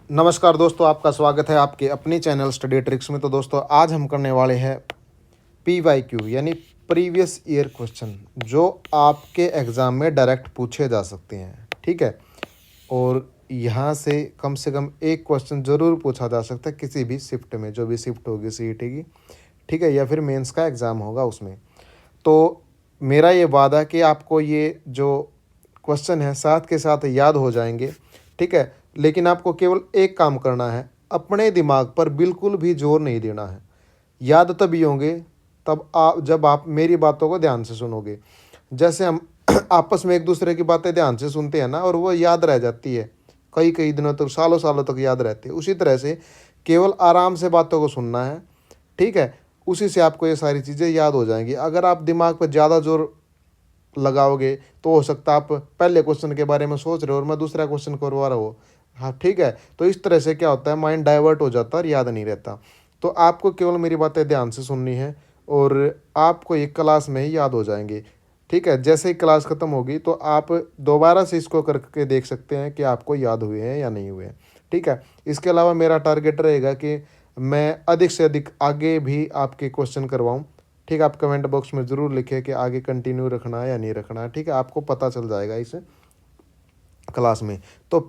नमस्कार दोस्तों, आपका स्वागत है आपके अपने चैनल स्टडी ट्रिक्स में। तो दोस्तों आज हम करने वाले हैं PYQ यानी प्रीवियस ईयर क्वेश्चन, जो आपके एग्ज़ाम में डायरेक्ट पूछे जा सकते हैं। ठीक है, और यहाँ से कम एक क्वेश्चन ज़रूर पूछा जा सकता है किसी भी शिफ्ट में, जो भी शिफ्ट होगी CET की, ठीक है, या फिर मेंस का एग्ज़ाम होगा उसमें। तो मेरा ये वादा कि आपको ये जो क्वेश्चन है साथ के साथ याद हो जाएंगे। ठीक है, लेकिन आपको केवल एक काम करना है, अपने दिमाग पर बिल्कुल भी जोर नहीं देना है। याद तभी होंगे जब आप मेरी बातों को ध्यान से सुनोगे। जैसे हम आपस में एक दूसरे की बातें ध्यान से सुनते हैं ना, और वो याद रह जाती है, कई कई दिनों तक, सालों सालों तक याद रहती है। उसी तरह से केवल आराम से बातों को सुनना है। ठीक है, उसी से आपको ये सारी चीज़ें याद हो जाएंगी। अगर आप दिमाग पर ज़्यादा जोर लगाओगे तो हो सकता है आप पहले क्वेश्चन के बारे में सोच रहे हो और मैं दूसरा क्वेश्चन करवा रहा हूँ। हाँ ठीक है, तो इस तरह से क्या होता है, माइंड डाइवर्ट हो जाता है और याद नहीं रहता। तो आपको केवल मेरी बातें ध्यान से सुननी है और आपको एक क्लास में ही याद हो जाएंगे। ठीक है, जैसे ही क्लास ख़त्म होगी तो आप दोबारा से इसको करके देख सकते हैं कि आपको याद हुए हैं या नहीं हुए हैं। ठीक है, इसके अलावा मेरा टारगेट रहेगा कि मैं अधिक से अधिक आगे भी आपके क्वेश्चन करवाऊँ। ठीक है, आप कमेंट बॉक्स में ज़रूर लिखें कि आगे कंटिन्यू रखना है या नहीं रखना है। ठीक है, आपको पता चल जाएगा इस क्लास में। तो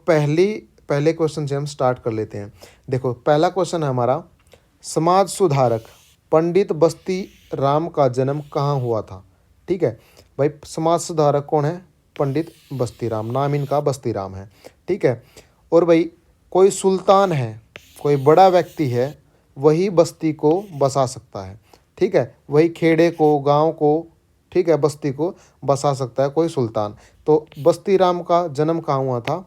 पहले क्वेश्चन से हम स्टार्ट कर लेते हैं। देखो, पहला क्वेश्चन है हमारा, समाज सुधारक पंडित बस्ती राम का जन्म कहाँ हुआ था। ठीक है भाई, समाज सुधारक कौन है? पंडित बस्ती राम, नाम इनका बस्ती राम है। ठीक है, और भाई कोई सुल्तान है, कोई बड़ा व्यक्ति है, वही बस्ती को बसा सकता है। ठीक है, वही खेड़े को, गांव को, ठीक है, बस्ती को बसा सकता है कोई सुल्तान। तो बस्ती राम का जन्म कहाँ हुआ था?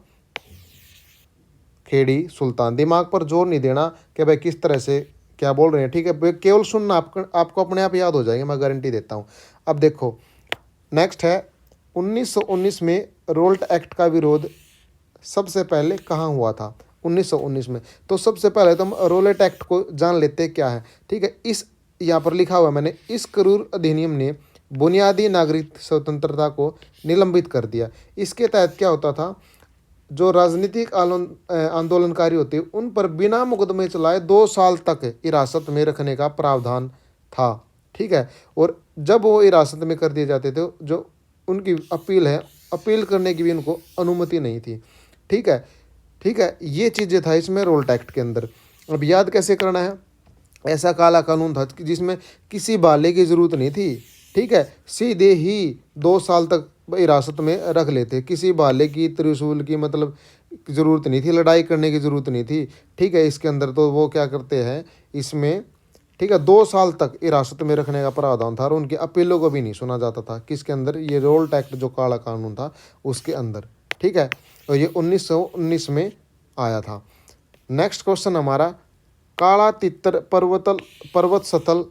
खेड़ी सुल्तान। दिमाग पर जोर नहीं देना कि भाई किस तरह से क्या बोल रहे हैं। ठीक है, केवल सुनना, आपको अपने आप याद हो जाएंगे, मैं गारंटी देता हूँ। अब देखो नेक्स्ट है, 1919 में रोल्ट एक्ट का विरोध सबसे पहले कहाँ हुआ था? 1919 में। तो सबसे पहले तो हम रोलेट एक्ट को जान लेते हैं क्या है। ठीक है, इस यहाँ पर लिखा हुआ है मैंने, इस क्रूर अधिनियम ने बुनियादी नागरिक स्वतंत्रता को निलंबित कर दिया। इसके तहत क्या होता था, जो राजनीतिक आंदोलनकारी होते उन पर बिना मुकदमे चलाए 2 साल तक हिरासत में रखने का प्रावधान था। ठीक है, और जब वो हिरासत में कर दिए जाते थे, जो उनकी अपील है, अपील करने की भी उनको अनुमति नहीं थी। ठीक है, ठीक है, ये चीज़ें था इसमें रोल्ट एक्ट के अंदर। अब याद कैसे करना है? ऐसा काला कानून था जिसमें किसी बाले की ज़रूरत नहीं थी। ठीक है, सीधे ही 2 साल तक हिरासत में रख लेते, किसी भाले की, त्रिशूल की मतलब ज़रूरत नहीं थी, लड़ाई करने की ज़रूरत नहीं थी। ठीक है, इसके अंदर तो वो क्या करते हैं इसमें, ठीक है, 2 साल तक हिरासत में रखने का प्रावधान था और उनके अपीलों को भी नहीं सुना जाता था। किसके अंदर? ये रोल्ट एक्ट जो काला कानून था उसके अंदर। ठीक है, और ये 1919 में आया था। नेक्स्ट क्वेश्चन हमारा, काला तितर पर्वत सतल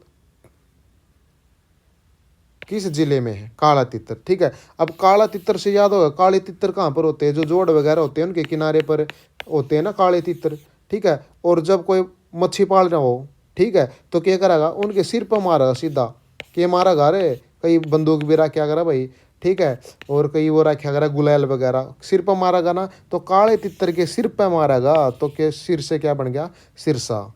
किस जिले में है? काला तितर। ठीक है, अब काला तितर से याद होगा, काले तितर कहाँ पर होते हैं? जो जोड़ वगैरह होते हैं उनके किनारे पर होते हैं ना काले तितर। ठीक है, और जब कोई मच्छी पाल रहा हो, ठीक है, तो क्या करेगा, उनके सिर पर मारेगा सीधा, के मारेगा रे, कई बंदूक भी रखा करा भाई। ठीक है, और कई वो रखा करा गुलैल वगैरह, सिर पर मारेगा ना, तो काले तितर के सिर पर मारेगा तो के सिर से क्या बन गया? सिरसा।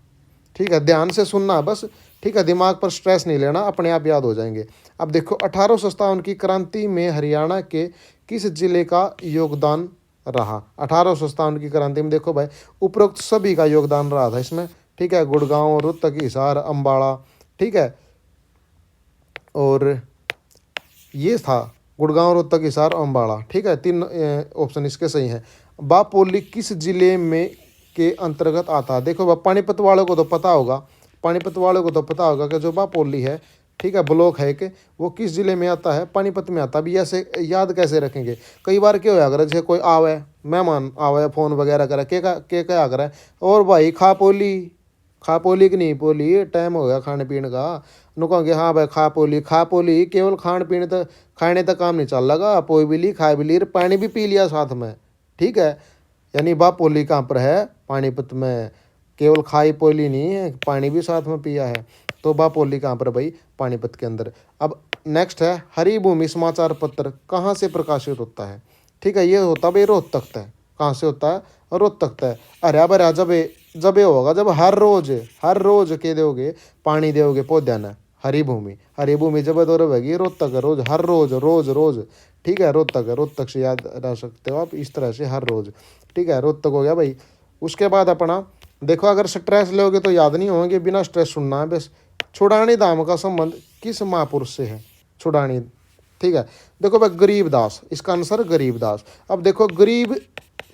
ठीक है, ध्यान से सुनना बस। ठीक है, दिमाग पर स्ट्रेस नहीं लेना, अपने आप याद हो जाएंगे। अब देखो, 1857 की क्रांति में हरियाणा के किस जिले का योगदान रहा? 1857 की क्रांति में देखो भाई, उपरोक्त सभी का योगदान रहा था इसमें। ठीक है, गुड़गांव, रोहतक, हिसार, अम्बाड़ा। ठीक है, और ये था गुड़गांव, रोहतक, हिसार, अम्बाड़ा। ठीक है, 3 ऑप्शन इसके सही हैं। बापोली किस जिले में के अंतर्गत आता है? देखो पानीपत वालों को तो पता होगा, पानीपत वालों को तो पता होगा कि जो बापोली है, ठीक है, ब्लॉक है कि वो किस जिले में आता है? पानीपत में आता है। अभी ऐसे याद कैसे रखेंगे? कई बार क्या होया अगर जैसे कोई आवे, मेहमान आवे, फ़ोन वगैरह करे, के क्या करे, और भाई खा पोली कि नहीं पोली, टाइम हो गया खाने पीने का। नु कहोगे हाँ भाई खा पोली, केवल खाने पीने तक, खाने तक काम नहीं चल लगा, पोई भी ली, खा भी ली, पानी भी पी लिया साथ में। ठीक है, यानी बापोली कहाँ पर है? पानीपत में। केवल खाई पोली नहीं है, पानी भी साथ में पिया है। तो बापोली कहाँ पर भाई? पानीपत के अंदर। अब नेक्स्ट है, हरिभूमि समाचार पत्र कहाँ से प्रकाशित होता है? ठीक है, ये होता भाई रोहतक है। कहाँ से होता है, रोहतक तक। हरा भरा जब ये होगा, जब हर रोज के दोगे पानी दोगे पौधा ने, हरी भूमि जब दो रहेगी रोहतक रोज, हर रोज रोज रोज, ठीक है। रोहतक से याद रख सकते हो आप इस तरह से, हर रोज, ठीक है। रोहतक हो गया भाई। उसके बाद अपना देखो, अगर स्ट्रेस लोगे तो याद नहीं होंगे, बिना स्ट्रेस सुनना है बस। छुड़ानी धाम का संबंध किस महापुरुष से है, छुड़ानी, ठीक है। देखो भाई गरीबदास, इसका आंसर गरीबदास। अब देखो गरीब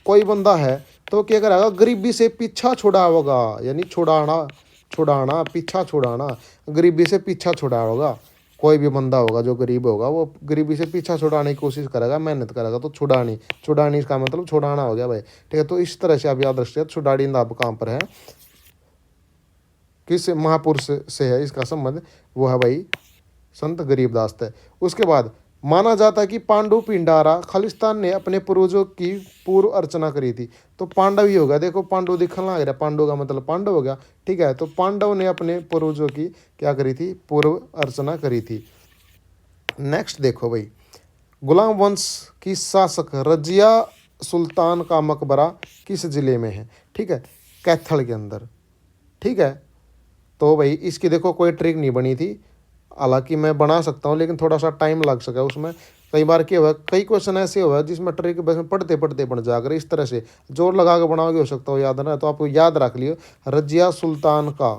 कोई बंदा है तो क्या करेगा, गरीबी से पीछा छुड़ाओगा, यानी छुड़ाना पीछा छुड़ाना, गरीबी से पीछा छुड़ाओगा। कोई भी बंदा होगा जो गरीब होगा वो गरीबी से पीछा छुड़ाने की कोशिश करेगा, मेहनत करेगा। तो छुड़ानी इसका मतलब छुड़ाना हो गया भाई, ठीक है। तो इस तरह से आप याद रखिए, छुड़ानी नाम कहाँ पर है, किस महापुरुष से है इसका संबंध, वो है भाई संत गरीबदास है। उसके बाद माना जाता है कि पांडु पिंडारा खालिस्तान ने अपने पूर्वजों की पूर्व अर्चना करी थी। तो पांडव ही होगा, देखो पांडु दिखने लग रहा है, पांडु का मतलब पांडव हो गया, ठीक है। तो पांडव ने अपने पूर्वजों की क्या करी थी, पूर्व अर्चना करी थी। नेक्स्ट देखो भाई, गुलाम वंश की शासक रजिया सुल्तान का मकबरा किस जिले में है, ठीक है, कैथल के अंदर, ठीक है। तो भाई इसकी देखो कोई ट्रिक नहीं बनी थी, हालांकि मैं बना सकता हूँ लेकिन थोड़ा सा टाइम लग सका उसमें। कई बार क्या हुआ, कई क्वेश्चन ऐसे हुआ जिसमें ट्रिक बस में पढ़ते पढ़ते बन जाकर, इस तरह से जोर लगा के बनाओगे हो सकता हो याद ना, तो आपको याद रख लियो, रजिया सुल्तान का,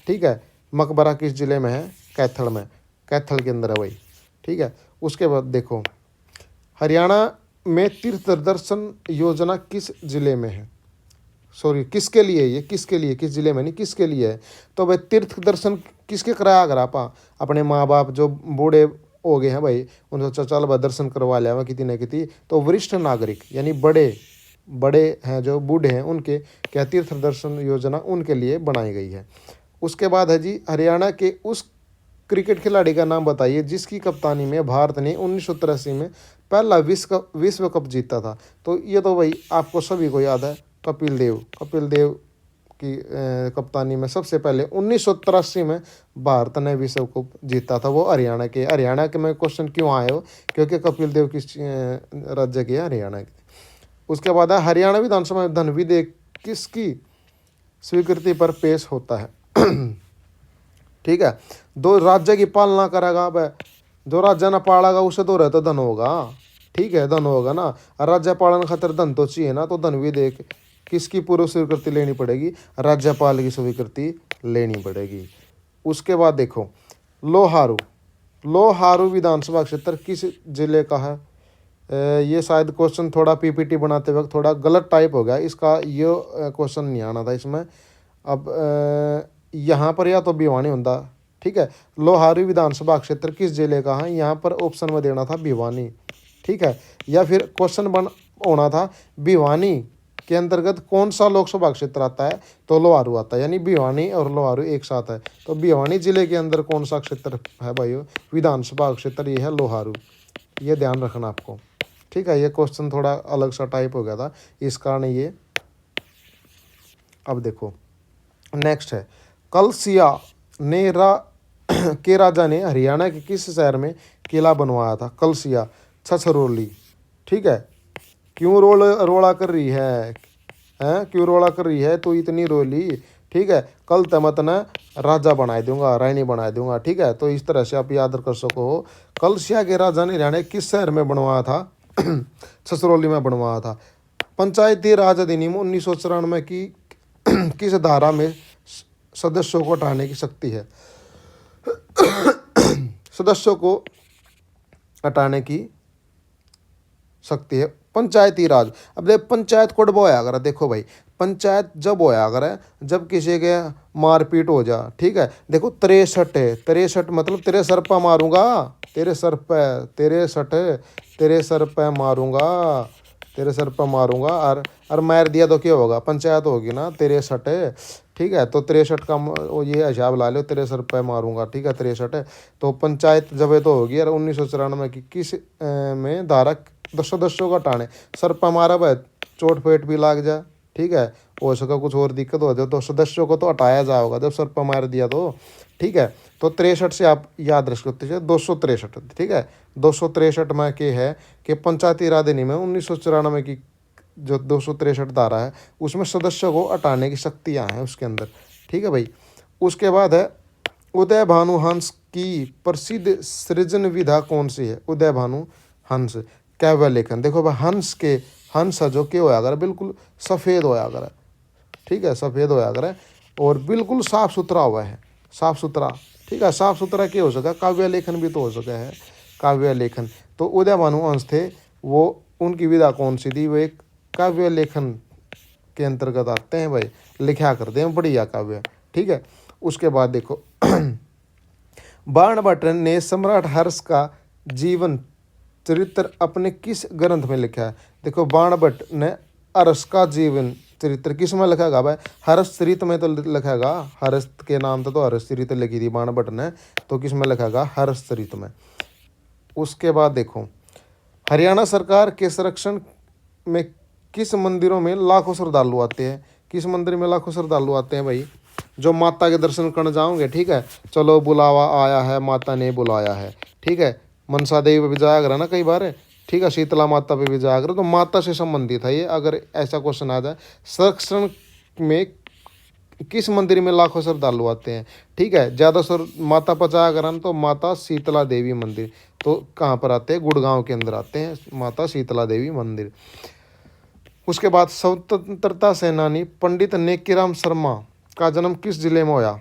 ठीक है, मकबरा किस जिले में है, कैथल में, कैथल के अंदर है भाई, ठीक है। उसके बाद देखो, हरियाणा में तीर्थ दर्शन योजना किस जिले में है, सॉरी किसके लिए, ये किसके लिए, किस जिले में नहीं, किसके लिए है। तो भाई तीर्थ दर्शन किसके कराया, अगर आप अपने माँ बाप जो बूढ़े हो गए हैं भाई, उनसे चल भाई दर्शन करवा लिया हुआ कितनी न कितनी, तो वरिष्ठ नागरिक यानी बड़े हैं जो बूढ़े हैं, उनके क्या तीर्थ दर्शन योजना उनके लिए बनाई गई है। उसके बाद है जी, हरियाणा के उस क्रिकेट खिलाड़ी का नाम बताइए जिसकी कप्तानी में भारत ने 1983 में पहला विश्व कप जीता था। तो ये तो भाई आपको सभी को याद है, कपिल देव की कप्तानी में सबसे पहले 1983 में भारत ने विश्व कप जीता था, वो हरियाणा के में क्वेश्चन क्यों आए हो, क्योंकि कपिल देव किस राज्य के, हरियाणा के। उसके बाद है, हरियाणा विधानसभा में धन विधेयक किसकी स्वीकृति पर पेश होता है, ठीक है। दो राज्य की पालना करेगा, अब जो राज्य ना पालेगा उसे तो रहता धन होगा, ठीक है, धन होगा ना, राज्य पालन खातिर धन तो चाहिए ना, तो धन विधेयक किसकी पूर्व स्वीकृति लेनी पड़ेगी, राज्यपाल की स्वीकृति लेनी पड़ेगी। उसके बाद देखो, लोहारू विधानसभा क्षेत्र किस जिले का है, ये शायद क्वेश्चन थोड़ा पीपीटी बनाते वक्त थोड़ा गलत टाइप हो गया, इसका ये क्वेश्चन नहीं आना था इसमें। अब यहाँ पर या तो भिवानी होता, ठीक है। लोहारू विधानसभा क्षेत्र किस जिले का है, यहाँ पर ऑप्शन में देना था भिवानी, ठीक है, या फिर क्वेश्चन होना था भिवानी के अंतर्गत कौन सा लोकसभा क्षेत्र आता है, तो लोहारू आता है, यानी भिवानी और लोहारू एक साथ है। तो भिवानी जिले के अंदर कौन सा क्षेत्र है भाई, विधानसभा क्षेत्र ये है लोहारू, ये ध्यान रखना आपको, ठीक है। ये क्वेश्चन थोड़ा अलग सा टाइप हो गया था इस कारण ये। अब देखो नेक्स्ट है, कलसिया के राजा ने हरियाणा के किस शहर में किला बनवाया था, कलसिया छछरौली, ठीक है। क्यों रोड़ा कर रही है, क्यों रोड़ा कर रही है, तो इतनी रोली, ठीक है, कल तमत ने राजा बना दूंगा, रानी बना दूंगा, ठीक है। तो इस तरह से आप याद कर सको, कलसिया के राजा ने हरियाणा किस शहर में बनवाया था, छछरौली में बनवाया था। पंचायती राज अधिनियम 1994 की किस धारा में सदस्यों को हटाने की शक्ति है, सदस्यों को हटाने की शक्ति है, पंचायती राज। अब देख पंचायत कोड होया अगर, देखो भाई पंचायत जब होया अगर जब किसी के मारपीट हो जा, ठीक है। देखो 63 है, 63 मतलब तेरे सर पर मारूंगा, तेरे सर पे मारूंगा, तेरे सर पर मारूंगा, और मार दिया तो क्या होगा, पंचायत होगी ना, 63, ठीक है। तो 63 का ये हिसाब ला लो, तेरे सर पे मारूंगा, ठीक है, 63। तो पंचायत जब तो होगी, और 1994 की किस में धारा सदस्यों का हटाने, सर पर मारा भाई चोट पेट भी लाग जाए, ठीक है, हो सका कुछ और दिक्कत हो जाए तो सदस्यों को तो हटाया जाएगा जब सर पर मार दिया तो, ठीक है। तो 63 से आप याद रख सकते हैं 263, ठीक है। 263 में के है कि पंचायती राज अधिनियम में 1994 की जो 263 धारा है उसमें सदस्यों को हटाने की शक्तियाँ हैं उसके अंदर। ठीक है भाई। उसके बाद है उदय भानु हंस की प्रसिद्ध सृजन विधा कौन सी है? उदय भानु हंस काव्य लेखन। देखो भाई हंस के हंस है जो क्या होया करे बिल्कुल सफ़ेद होया करे। ठीक है, सफ़ेद होया करे और बिल्कुल साफ सुथरा हुआ है, साफ सुथरा। ठीक है, साफ सुथरा क्या हो सका? काव्य लेखन भी तो हो सका है, काव्य लेखन। तो उदय भानु हंस थे वो, उनकी विधा कौन सी थी? वो एक काव्य लेखन के अंतर्गत आते हैं भाई, लिखा करते हैं बढ़िया काव्य। ठीक है। उसके बाद देखो बाणभट्ट ने सम्राट हर्ष का जीवन चरित्र अपने किस ग्रंथ में लिखा है? देखो बाणभट्ट ने हर्ष का जीवन चरित्र किस में लिखागा भाई? हर्ष चरित में तो लिखागा। हर्ष के नाम तो हर्ष चरित लिखी थी बाणभट्ट ने, तो किस में लिखागा? हर्ष चरित में। उसके बाद देखो हरियाणा सरकार के संरक्षण में किस मंदिरों में लाखों श्रद्धालु आते हैं? किस मंदिर में लाखों श्रद्धालु आते हैं भाई? जो माता के दर्शन करने जाओगे। ठीक है, चलो बुलावा आया है, माता ने बुलाया है। ठीक है, मनसा देवी पे भी जाया करा ना कई बार। ठीक है, शीतला माता पे भी जाया करो। तो माता से संबंधित है ये, अगर ऐसा क्वेश्चन आ जाए। संरक्षण में किस मंदिर में लाखों श्रद्धालु आते हैं? ठीक है, ज़्यादा माता पचाया करा तो माता शीतला देवी मंदिर। तो कहाँ पर आते हैं? गुड़गांव के अंदर आते हैं माता शीतला देवी मंदिर। उसके बाद स्वतंत्रता सेनानी पंडित नेकीराम शर्मा का जन्म किस जिले में होया?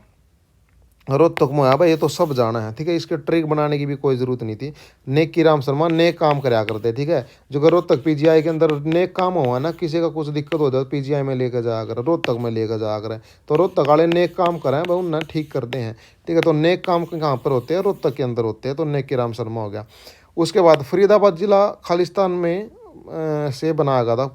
रोहतक में होया भाई, ये तो सब जाना है। ठीक है, इसके ट्रिक बनाने की भी कोई ज़रूरत नहीं थी। नेकीराम शर्मा नेक काम कराया करते। ठीक है, जो रोहतक पीजीआई के अंदर नेक काम हुआ ना, किसी का कुछ दिक्कत हो जाए पीजीआई में लेकर जाया कर, रोहतक में लेकर जाया करें। तो रोहतक वाले नेक काम कराएं भाई, उन्हें ठीक करते हैं। ठीक है, तो नेक काम कहाँ पर होते हैं? रोहतक के अंदर होते हैं। तो नेकीराम शर्मा हो गया। उसके बाद फरीदाबाद जिला खालिस्तान में से बनाया गया था।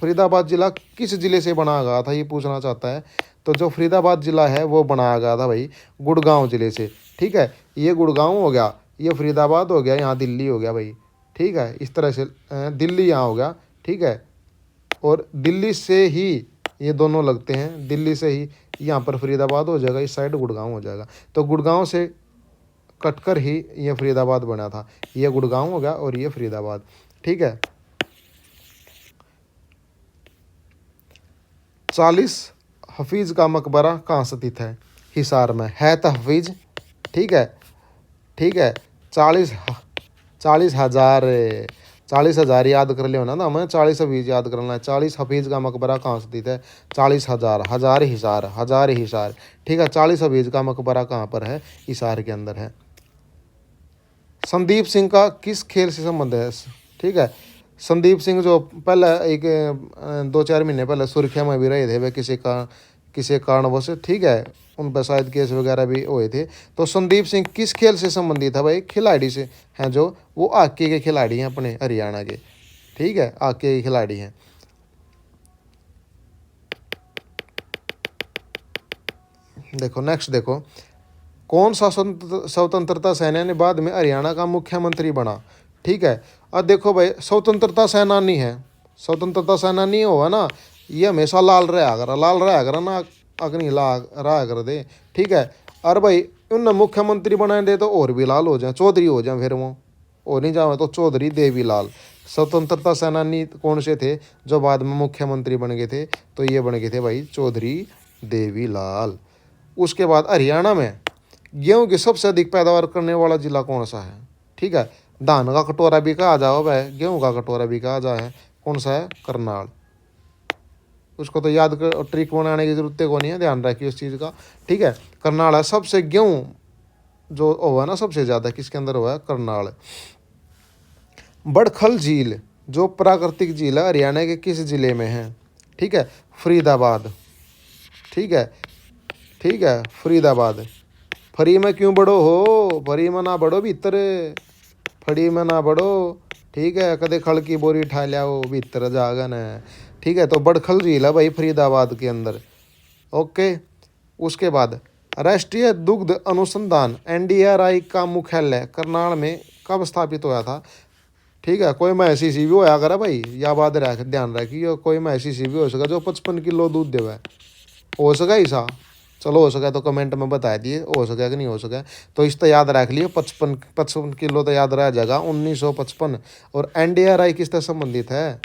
फरीदाबाद जिला किस जिले से बनाया गया था, ये पूछना चाहता है। तो जो फरीदाबाद जिला है वो बनाया गया था भाई गुड़गांव जिले से। ठीक है, ये गुड़गांव हो गया, ये फरीदाबाद हो गया, यहाँ दिल्ली हो गया भाई। ठीक है, इस तरह से दिल्ली यहाँ हो गया। ठीक है, और दिल्ली से ही ये दोनों लगते हैं, दिल्ली से ही यहाँ पर फरीदाबाद हो जाएगा, इस साइड गुड़गांव हो जाएगा। तो गुड़गांव से कटकर ही ये फरीदाबाद बना था। ये गुड़गांव हो गया और ये फरीदाबाद। ठीक है, 40 हफीज़ का मकबरा कहाँ स्थित है? हिसार में है तो हफीज़। ठीक है, ठीक है, 40,000 याद कर लियो ना हमें 40 हफीज़ याद करना है। 40 हफीज़ का मकबरा कहाँ स्थित है? 40,000 हजार हिसार। ठीक है, 40 हफीज़ का मकबरा कहाँ पर है? हिसार के अंदर है। संदीप सिंह का किस खेल से संबंध है? ठीक है, संदीप सिंह जो पहले एक 2-4 महीने पहले सुर्खिया में भी रहे थे वे किसी कारणवश। ठीक है, उन पर शायद केस वगैरह भी हुए थे। तो संदीप सिंह किस खेल से संबंधित है भाई? खिलाड़ी से हैं, जो वो हॉकी के खिलाड़ी हैं अपने हरियाणा के। ठीक है, हॉकी के खिलाड़ी हैं। देखो नेक्स्ट देखो, कौन सा स्वतंत्रता सेनानी बाद में हरियाणा का मुख्यमंत्री बना? ठीक है, अब देखो भाई स्वतंत्रता सेनानी है, स्वतंत्रता सेनानी होगा ना, ये हमेशा लाल रहा कर ना, अग्नि रहा कर दे। ठीक है, और भाई उन मुख्यमंत्री बनाए दे तो और भी लाल हो जाए, चौधरी हो जाए फिर वो, और नहीं जाए तो चौधरी देवीलाल। स्वतंत्रता सेनानी कौन से थे जो बाद में मुख्यमंत्री बन गए थे? तो ये बन गए थे भाई चौधरी देवीलाल। उसके बाद हरियाणा में गेहूं की सबसे अधिक पैदावार करने वाला जिला कौन सा है? ठीक है, धान का कटोरा भी कहा जाओ भाई, गेहूं का कटोरा भी कहा जाए, कौन सा है? करनाल। उसको तो याद कर, ट्रिक बनाने की जरूरत को नहीं है, ध्यान रखिए उस चीज़ का। ठीक है, करनाल है सबसे गेहूं जो हुआ ना सबसे ज़्यादा किसके अंदर हुआ है? करनाल। बड़खल झील जो प्राकृतिक झील है हरियाणा के किस जिले में है? ठीक है, फरीदाबाद। ठीक है, ठीक है, फरीदाबाद। फरी में क्यों बड़ो हो? फरी में ना बड़ो भीतर, फड़ी में ना बड़ो। ठीक है, कदे खड़ की बोरी उठा लिया हो भीतर जागन है। ठीक है, तो बड़खल झील है भाई फरीदाबाद के अंदर। ओके। उसके बाद राष्ट्रीय दुग्ध अनुसंधान NDRI का मुख्यालय करनाल में कब स्थापित हुआ था? ठीक है, कोई में ऐसी सी भी होया करे भाई, या बात रख ध्यान रखिए, कोई में ऐसी सी भी हो सका जो 55 किलो दूध देवे, हो सका ऐसा? चलो हो सका तो कमेंट में बता दिए, हो सका कि नहीं हो सका। तो इस तो याद रख लियो, 55 किलो तो याद रह जाएगा, 1955। और NDRI किससे संबंधित है?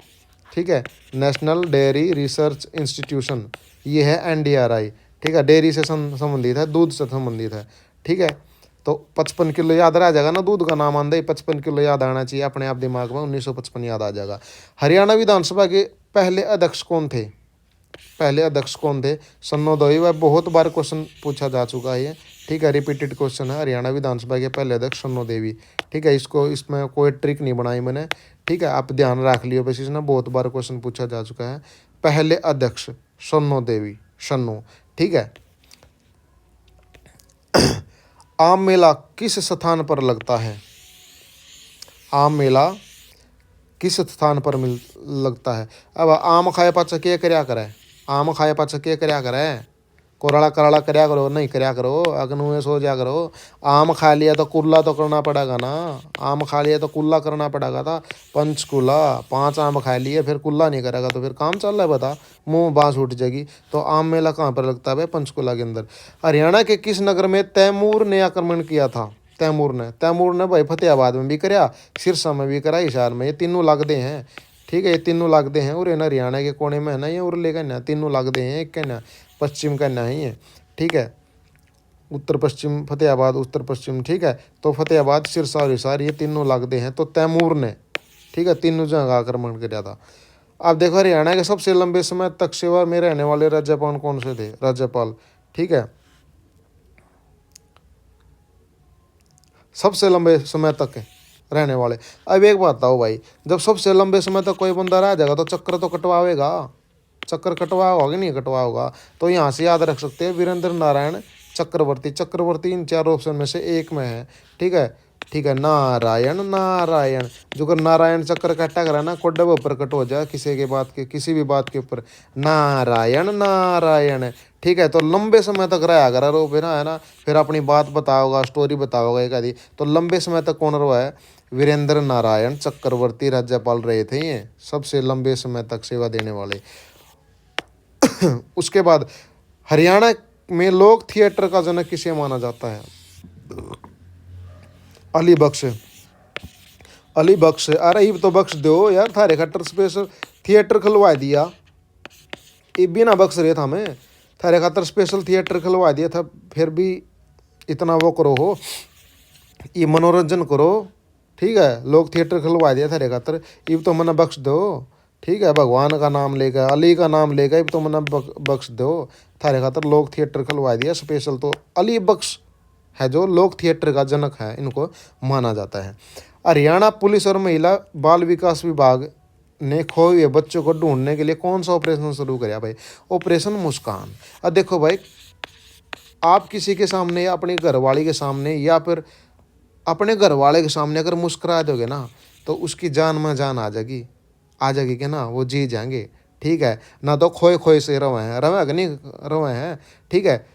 ठीक है। नेशनल डेयरी रिसर्च इंस्टीट्यूशन, ये है NDRI, ठीक है। डेयरी से संबंधित है, दूध से संबंधित है, ठीक है। तो 55 किलो याद रह जाएगा ना, दूध का नाम आंदे 55 किलो याद आना चाहिए अपने आप दिमाग में, 1955 याद आ जाएगा। हरियाणा विधानसभा के पहले अध्यक्ष कौन थे? पहले अध्यक्ष कौन थे? सन्नोदोई। वह बहुत बार क्वेश्चन पूछा जा चुका है ये, ठीक है, रिपीटेड क्वेश्चन है। हरियाणा विधानसभा के पहले अध्यक्ष सन्नो देवी, ठीक है। इसको इसमें कोई ट्रिक नहीं बनाई मैंने, ठीक है, आप ध्यान रख लियो, बस इसमें बहुत बार क्वेश्चन पूछा जा चुका है। पहले अध्यक्ष सन्नो देवी, सन्नो, ठीक है। आम मेला किस स्थान पर लगता है? आम मेला किस स्थान पर लगता है? अब आम खाए पाचा क्या करया करे? आम खाए पाचा क्या करया करे? कोराड़ा कराड़ा करया करो नहीं करया करो, अगनुए सो जा करो। आम खा लिया तो कुल्ला तो करना पड़ेगा ना, आम खा लिया तो कुल्ला करना पड़ेगा था, पंचकुला। 5 आम खा लिए फिर कुल्ला नहीं करेगा तो फिर काम चल रहा है बता, मुंह बांस उठ जाएगी। तो आम मेला कहाँ पर लगता है भाई? पंचकुला के अंदर। हरियाणा के किस नगर में तैमूर ने आक्रमण किया था? तैमूर ने भाई फतेहाबाद में भी कराया, सिरसा में भी करा, हिसार में, ये तीनों लगते हैं, ठीक है। ये तीनों लगते हैं और ना हरियाणा के कोने में है ना, ये उरले का ना, तीनों लगते हैं, एक का ना पश्चिम का ना ही है, ठीक है। उत्तर पश्चिम फतेहाबाद, उत्तर पश्चिम, ठीक है। तो फतेहाबाद, सिरसा और हिसार ये तीनों लगते हैं। तो तैमूर ने, ठीक है, तीनों जगह आक्रमण किया था। अब देखो हरियाणा के सबसे लंबे समय तक सेवा में रहने वाले राज्यपाल कौन से थे? राज्यपाल, ठीक है, सबसे लंबे समय तक रहने वाले। अब एक बात बताओ भाई, जब सबसे लंबे समय तक कोई बंदा रह जाएगा तो चक्कर तो कटवाएगा, चक्कर कटवा होगा कि नहीं कटवा होगा? तो यहाँ से याद रख सकते हैं वीरेंद्र नारायण चक्रवर्ती। चक्रवर्ती इन 4 ऑप्शन में से एक में है, ठीक है, ठीक है। नारायण, नारायण, जो कर नारायण चक्कर काटा करा ना, कोडे ऊपर कट हो जाए किसी के बात के, किसी भी बात के ऊपर, नारायण, नारायण, ठीक है। तो लंबे समय तक रहा करा रो फिर, है ना, फिर अपनी बात बताओगा, स्टोरी बताओगा एक आदि। तो लंबे समय तक कौन रहा है? वीरेंद्र नारायण चक्रवर्ती राज्यपाल रहे थे, ये सबसे लंबे समय तक सेवा देने वाले। उसके बाद हरियाणा में लोक थिएटर का जनक किसे माना जाता है? अली बख्श, अली बख्श। अरे ये तो बख्श दो यार, थारे खट्टर स्पेशल थिएटर खुलवा दिया, ये भी ना बख्श रहे था, मैं थारे खातर स्पेशल थिएटर खुलवा दिया था, फिर भी इतना वो करो हो, ये मनोरंजन करो, ठीक है। लोग थिएटर खुलवा दिया थारे खातर, ये तो मना बख्श दो, ठीक है। भगवान का नाम लेकर, अली का नाम लेकर, ये तो मना बख्श दो, थारे खातर लोग थिएटर खुलवा दिया स्पेशल। तो अली बख्श है जो लोक थिएटर का जनक है, इनको माना जाता है। हरियाणा पुलिस और महिला बाल विकास विभाग ने खोए हुए बच्चों को ढूंढने के लिए कौन सा ऑपरेशन शुरू किया भाई? ऑपरेशन मुस्कान। अब देखो भाई, आप किसी के सामने या अपनी घरवाली के सामने या फिर अपने घर वाले के सामने अगर मुस्कुरा दोगे ना, तो उसकी जान में जान आ जाएगी, आ जाएगी कि ना, वो जी जाएंगे, ठीक है ना। तो खोए खोए से रवे कि नहीं रवे हैं, ठीक है,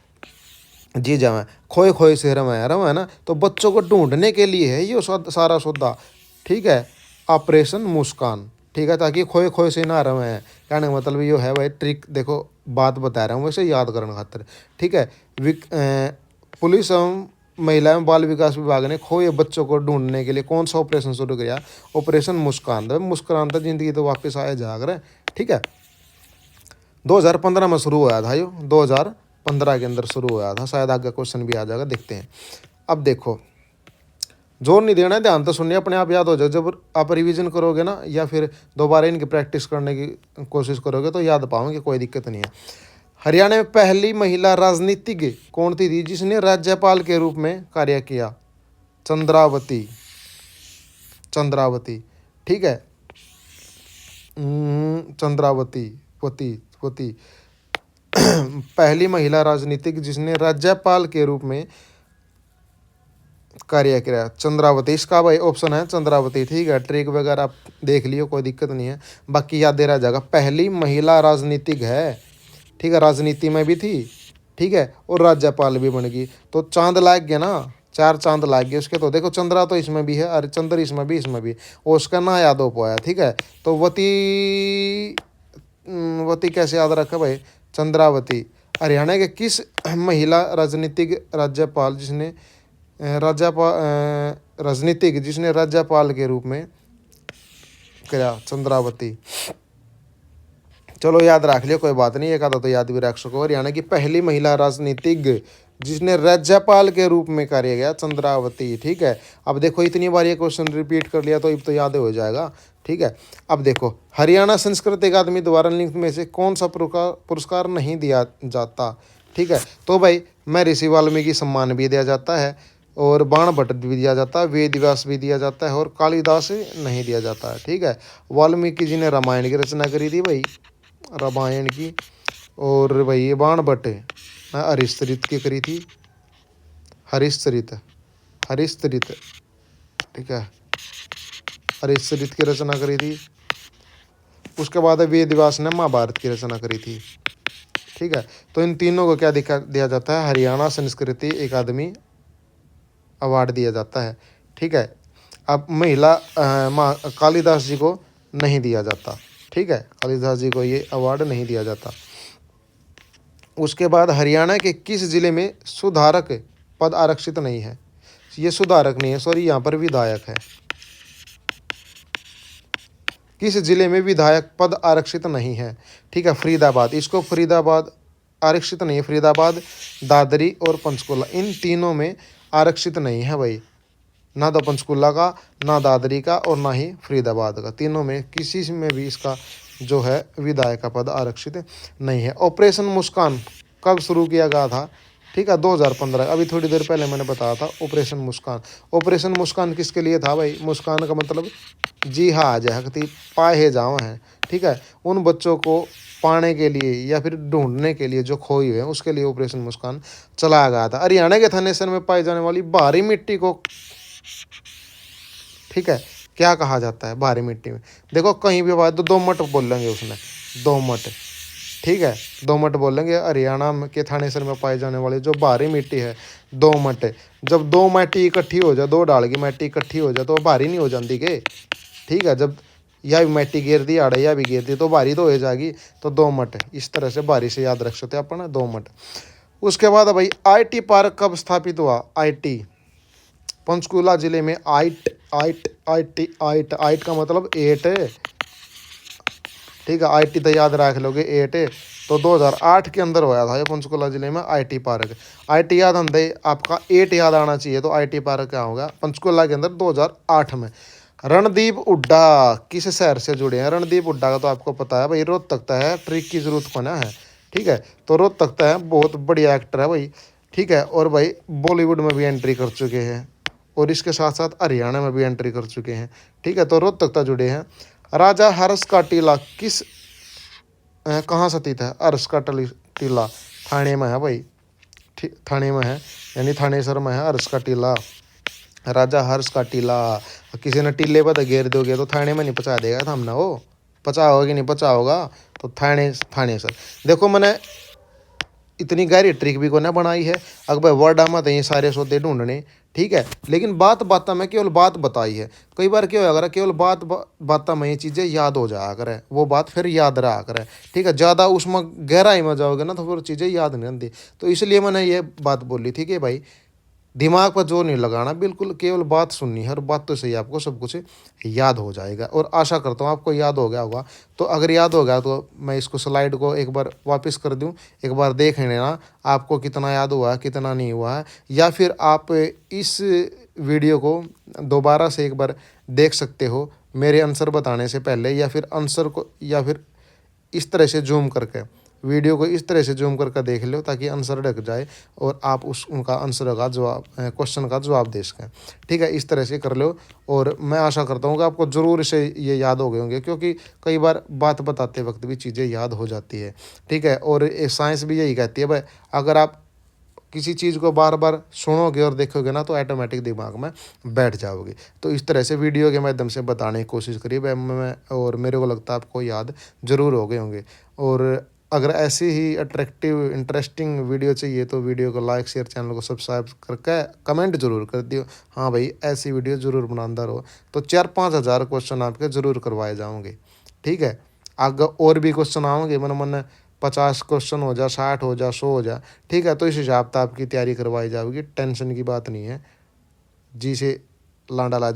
जी जावे, खोए खोए से रवे ना। तो बच्चों को ढूंढने के लिए है ये सारा सौदा, ठीक है, ऑपरेशन मुस्कान, ठीक है, ताकि खोए खोए से ना रवे हैं। कहने का मतलब ये है भाई, ट्रिक देखो, बात बता रहा हूँ वैसे याद करने खातिर, ठीक है। पुलिस एवं महिला एवं बाल विकास विभाग ने खोए बच्चों को ढूंढने के लिए कौन सा ऑपरेशन शुरू किया? ऑपरेशन मुस्कान। मुस्कुरान था जिंदगी तो वापस आए जाग रहे, ठीक है। 2015 में शुरू हुआ था यो, 2015 के अंदर शुरू हुआ था, शायद आगे क्वेश्चन भी आ जाएगा, देखते हैं। अब देखो, जोर नहीं देना है, ध्यान तो सुनिए, अपने आप याद हो जाए। जब आप रिवीजन करोगे ना, या फिर दोबारा इनकी प्रैक्टिस करने की कोशिश करोगे तो याद पाओगे, कोई दिक्कत नहीं है। हरियाणा में पहली महिला राजनीतिज्ञ कौन थी जिसने राज्यपाल के रूप में कार्य किया? चंद्रावती, चंद्रावती, ठीक है, चंद्रावती, पति पति पहली महिला राजनीतिज्ञ जिसने राज्यपाल के रूप में कार्य किया, चंद्रावती। इसका भाई ऑप्शन है चंद्रावती, ठीक है। ट्रिक वगैरह आप देख लियो, कोई दिक्कत नहीं है, बाकी याद दे रहा जाएगा। पहली महिला राजनीतिज्ञ है, ठीक है, राजनीति में भी थी, ठीक है, और राज्यपाल भी बन गई। तो चांद लाग गया ना, 4 चांद लाग गए उसके। तो देखो चंद्रा तो इसमें भी है, अरे चंद्र इसमें भी, इसमें भी, और उसका ना याद हो पाया, ठीक है। तो वती कैसे याद रखा भाई? चंद्रावती। हरियाणा के किस महिला राजनीतिक राज्यपाल जिसने राजनीतिक जिसने राज्यपाल के रूप में किया? चंद्रावती। चलो याद रख लियो, कोई बात नहीं, एक आधा तो याद भी रख सको। हरियाणा की पहली महिला राजनीतिज्ञ जिसने राज्यपाल के रूप में कार्य किया, चंद्रावती। ठीक है, अब देखो इतनी बार ये क्वेश्चन रिपीट कर लिया तो अब तो याद हो जाएगा। ठीक है, अब देखो हरियाणा संस्कृति अकादमी द्वारा निम्न में से कौन सा पुरस्कार नहीं दिया जाता। ठीक है, तो भाई मैं ऋषि वाल्मीकि सम्मान भी दिया जाता है, और बाण भट्ट भी दिया जाता है, वेद व्यास भी दिया जाता है, और कालिदास नहीं दिया जाता है। ठीक है, वाल्मीकि जी ने रामायण की रचना करी थी भाई, रामायण की। और भाई ये बाण भट्ट हरिश्चरित की करी थी, हरिश्चरित, हरिश्चरित। ठीक है, हरिश्चरित की रचना करी थी। उसके बाद वेद व्यास ने महाभारत की रचना करी थी। ठीक है, तो इन तीनों को क्या दिया जाता है, हरियाणा संस्कृति अकादमी अवार्ड दिया जाता है। ठीक है, अब महिला कालिदास जी को नहीं दिया जाता। ठीक है, कालिदास जी को ये अवार्ड नहीं दिया जाता। उसके बाद हरियाणा के किस जिले में सुधारक पद आरक्षित नहीं है। ये सुधारक नहीं है, सॉरी, यहाँ पर विधायक है। किस जिले में विधायक पद आरक्षित नहीं है। ठीक है, फरीदाबाद, इसको फरीदाबाद आरक्षित नहीं है। फरीदाबाद, दादरी और पंचकुला, इन तीनों में आरक्षित नहीं है भाई, ना तो पंचकुला का, ना दादरी का, और ना ही फरीदाबाद का। तीनों में किसी में भी इसका जो है विधायक का पद आरक्षित नहीं है। ऑपरेशन मुस्कान कब शुरू किया गया था। ठीक है, 2015। अभी थोड़ी देर पहले मैंने बताया था ऑपरेशन मुस्कान। ऑपरेशन मुस्कान किसके लिए था भाई, मुस्कान का मतलब जी हाँ जय हकती पाए जाओ है। ठीक है, उन बच्चों को पाने के लिए या फिर ढूंढने के लिए जो खोए हुए हैं, उसके लिए ऑपरेशन मुस्कान चलाया गया था। हरियाणा के थानेसर में पाई जाने वाली भारी मिट्टी को, ठीक है, क्या कहा जाता है भारी मिट्टी में। देखो कहीं भी बात तो दोमट बोलेंगे उसमें, दोमट। ठीक है, दोमट बोलेंगे। हरियाणा के थानेसर में पाई जाने वाली जो भारी मिट्टी है, दोमट। जब दो मिट्टी इकट्ठी हो जाए, दो डाल की मिट्टी इकट्ठी हो जाए तो भारी नहीं हो जाती के। ठीक है, जब यह भी मिट्टी गिर दी आड़े, या भी गिर दी तो भारी तो हो जाएगी, तो दोमट। इस तरह से भारी से याद रख सकते हैं अपन, दोमट। उसके बाद भाई IT पार्क कब स्थापित हुआ। IT पंचकुला जिले में। आइट का मतलब 8 है। ठीक है, IT तो याद रख लोगे 8 है। तो 2008 के अंदर होया था ये पंचकुला जिले में IT पार्क। IT याद आंदे आपका 8 याद आना चाहिए, तो IT पार्क क्या होगा पंचकुला के अंदर 2008 में। रणदीप हुड्डा किस शहर से जुड़े हैं। रणदीप हुड्डा का तो आपको पता है भाई, रोहतक है, ट्रिक की जरूरत पड़ा है। ठीक है, तो रोहतक है, बहुत बढ़िया एक्टर है भाई। ठीक है, और भाई बॉलीवुड में भी एंट्री कर चुके हैं, और इसके साथ साथ हरियाणा में भी एंट्री कर चुके हैं। ठीक है, तो रोहतक जुड़े हैं। राजा हर्ष का टीला किस कहाँ स्थित है। हर्ष का टीला थाने में है भाई, थाने में है, यानी थानेसर में है हर्ष का टीला। राजा हर्ष का टीला। किसी ने टीले पर घेर दोगे तो थाने में नहीं पचा देगा था हमने, वो पचा होगा कि नहीं पचा होगा, तो थानेसर। देखो मैंने इतनी गहरी ट्रिक भी को ना बनाई है, अगर वर्ड आमा तो ये सारे सौदे ढूंढने। ठीक है, लेकिन बात में केवल बात बताई है। कई बार क्या होगा, केवल बात में ये चीज़ें याद हो जाया करे, वो बात फिर याद रहा करे। ठीक है, ज़्यादा उसमें गहराई में जाओगे ना तो फिर चीज़ें याद नहीं रहती। तो इसलिए मैंने ये बात बोली थी कि भाई दिमाग पर जोर नहीं लगाना, बिल्कुल केवल बात सुननी है, और बात तो सही आपको सब कुछ याद हो जाएगा। और आशा करता हूँ आपको याद हो गया होगा। तो अगर याद हो गया तो मैं इसको स्लाइड को एक बार वापस कर दूँ, एक बार देख लेना आपको कितना याद हुआ है कितना नहीं हुआ है। या फिर आप इस वीडियो को दोबारा से एक बार देख सकते हो मेरे आंसर बताने से पहले, या फिर आंसर को, या फिर इस तरह से जूम करके वीडियो को इस तरह से जूम करके देख लो, ताकि आंसर ढक जाए और आप उनका आंसर का जवाब, क्वेश्चन का जवाब दे सकें। ठीक है, इस तरह से कर लो, और मैं आशा करता हूँ कि आपको ज़रूर इसे ये याद हो गए होंगे, क्योंकि कई बार बात बताते वक्त भी चीज़ें याद हो जाती है। ठीक है, और साइंस भी यही कहती है भाई, अगर आप किसी चीज़ को बार बार सुनोगे और देखोगे ना तो ऑटोमेटिक दिमाग में बैठ जाओगे। तो इस तरह से वीडियो के माध्यम से बताने की कोशिश करी मैं, और मेरे को लगता है आपको याद ज़रूर हो गए होंगे। और अगर ऐसी ही अट्रैक्टिव इंटरेस्टिंग वीडियो चाहिए तो वीडियो को लाइक शेयर, चैनल को सब्सक्राइब करके कमेंट जरूर कर दियो, हाँ भाई ऐसी वीडियो ज़रूर बनाता रहो। तो 4-5 हज़ार क्वेश्चन आपके ज़रूर करवाए जाओगे। ठीक है, आगे और भी क्वेश्चन आओगे, मन 50 क्वेश्चन हो जा, 60 हो जा, 100 हो जा। ठीक है, तो इस हिसाब से आपकी तैयारी करवाई जाएगी, टेंशन की बात नहीं है। जी से लांडा ला